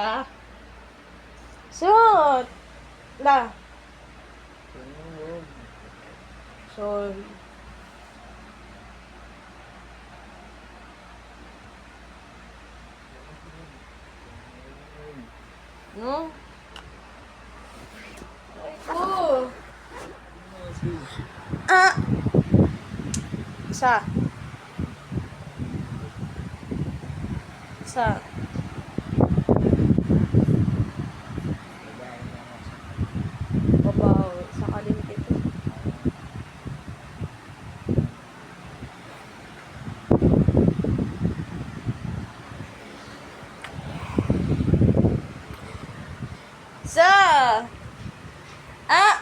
ka? Suot! La. Sorry. No? Ay ko. Ah! Isa. Isa. Babaw. Sa kalimit ito. Isa. Ah!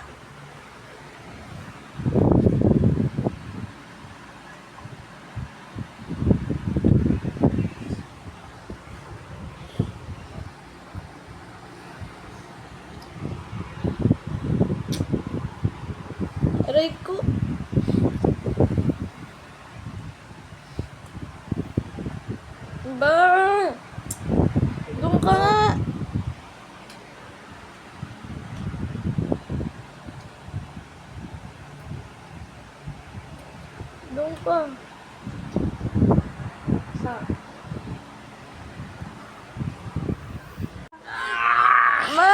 Aray ko. Ba? Doon ka nga. Doon ka. Sa. Ma!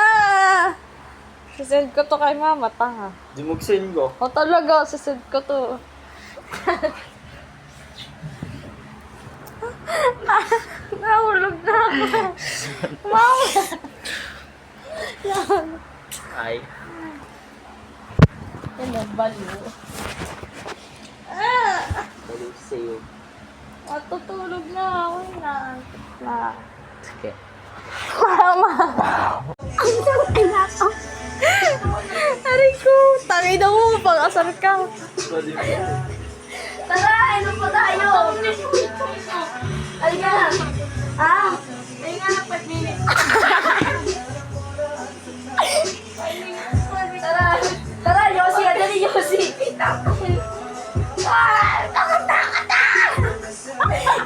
Sisend ko to kay mama, tanga. Di mag-send ko. O talaga, sisend ko to. Nahulog na ako. Mama! Yan. Ay. Yan ang baliw. Ah! Balik sa'yo. Matutulog na ako na. Sige. Mama! Ang tangin na ako. Aray ko, tangin na mo, pang-asar ka. Tara, inom po tayo! Halika na! Ah! Halika na, 5 minutes! Tara! Tara, Yossi! Adali, Yossi!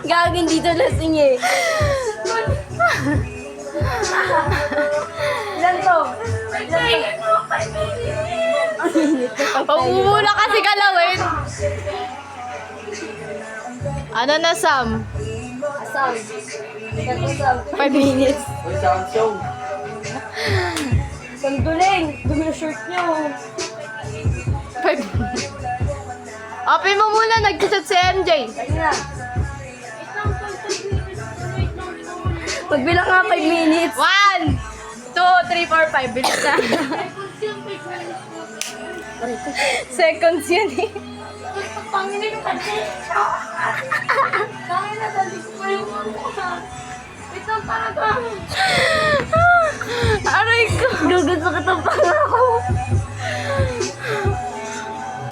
Gagawin dito lasing eh. Ilan to? Pag muna kasi galawin. Ano na, Sam? Asam! Asam! 5 minutes. Uy, sound show. Sanduling! Dumi yung shirt niyo! 5 minutes. Open mo muna, nag-chat si MJ. Halika na! Magbilang nga 5 minutes! 1, 2, 3, 4, 5. Bilis na. Seconds yun eh. Panginin yung kanina. Kaya na, dali ko pa yung mga. Wait lang talaga. Aray ko. Gugod sa katapang ako.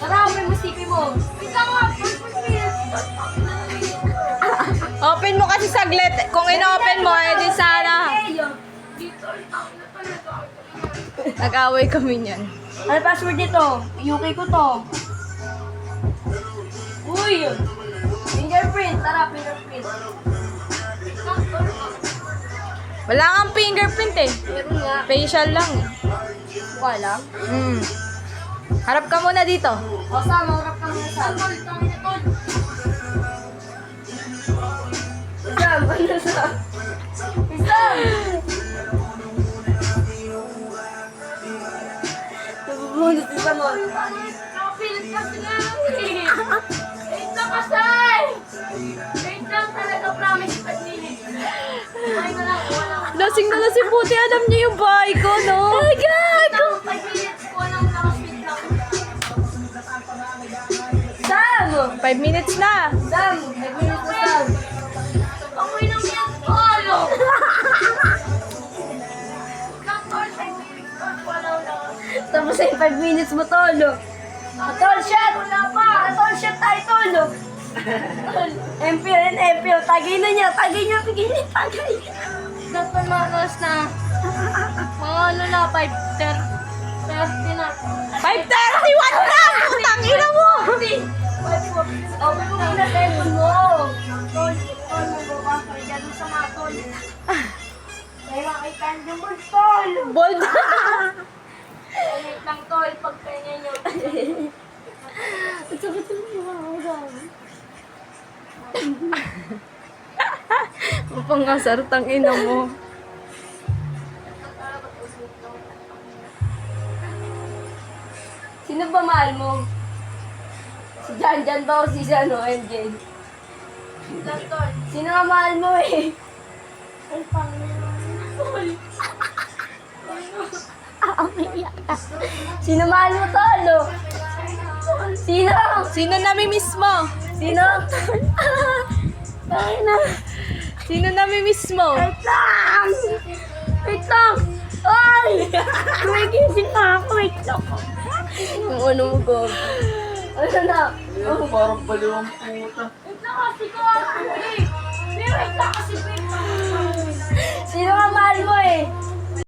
Tara, may musipi mo. Wait lang nga, Open mo kasi saglit. Kung ino-open mo, edi sana. Nag-away kami niyan. Ano password nito? UK ko to. Uy! Fingerprint. Tara, fingerprint. Wala kang fingerprint eh. Meron nga. Facial lang. Wala. Harap ka muna dito. O, Sam, maurap ka muna, Sam. Sam, ano Sam? Sam! Nabubunod si Samon. Nakapilit kasi nga. Wait lang kasay! Wait lang talaga, promise, 5 minutes. Ay na lang, wala. Lasing na lasing puti. Alam niyo yung bahay ko, no? Oh my God! 5 minutes ko lang nakasweet lang. Sam! 5 minutes na. Sam! 5 minutes na, Sam. Amoy ng yan, Polo! Tapos ay 5 minutes mo, Tolo. Tol, shot! Wala pa! Tol, shot tayo, Tolo. MPL, MPL. Tagay na niya, tagay niya, tagay niya, tagay. Dapat manos na. Mga ano na, 5:30 na. 5:31 na! Putang ina mo! Open mo muna telephone mo. Tol, tol, mo ba? Kaya doon sa mga tol. Kaya makita Bold. Wait lang, tol. Pagkanya nyo. Ang sakit ng mukha ko, gabi. Mapangasartang ina mo. Sino ba mahal mo? Si Jan ba o si MJ? Sino nga mahal mo eh? Ay, Panginoon. Sino mahal mo, tol? Sino? Sino nami-miss mo? Sino? Ay na. Sino nami-miss mo? Wait lang! Wait lang! Ay! Kumigising na ako. Wait lang. Yung ano mo ko. Ano na? Parang baliwang puta. Wait lang kasi ko. Wait lang kasi. Wait lang.